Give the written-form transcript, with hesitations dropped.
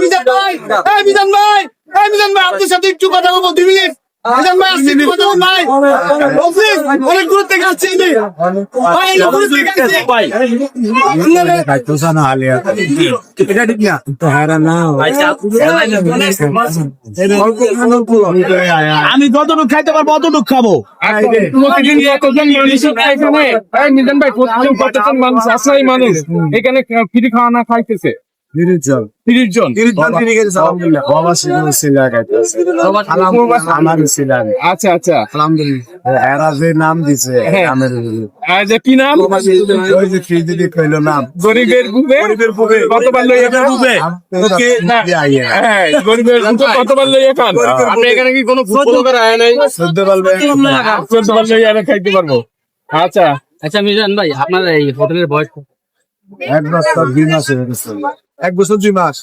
মিজান ভাই, মিজান ভাই, আপনার সাথে একটু কথা বলবো 2 মিনিট। মিজান ভাই, আসছি, একটু কথা বলবো ভাই। বলছি, অনেক দূর থেকে আসছি আমি। ভাই, অনেক দূর থেকে আসছি। এটা ঠিক না তো হারা না আমি যতটুকু খাইতে পারবো অতটুকু খাবো। মিজান ভাই প্রতিদিন কতজন মানুষ আসাই মানুষ এখানে ফ্রি খাওয়া না খাইতেছে 30 জন আচ্ছা আচ্ছা এরা যে নাম দিছে যে কি নাম ওই যে ফ্রিজে কইলো নাম গরিবের বুকে কতবার লইয়া খান হ্যাঁ গরিবের বুকে কতবার লইয়া খান আপনি এখানে কি কোনো ফলো করে আয় নাই 14 বার লইয়া খাইতে পারবো আচ্ছা আচ্ছা মিজান ভাই আপনার এই হোটেলের বয়স 1 বছর 2 মাস হয়ে গেছে 1 বছর 2 মাস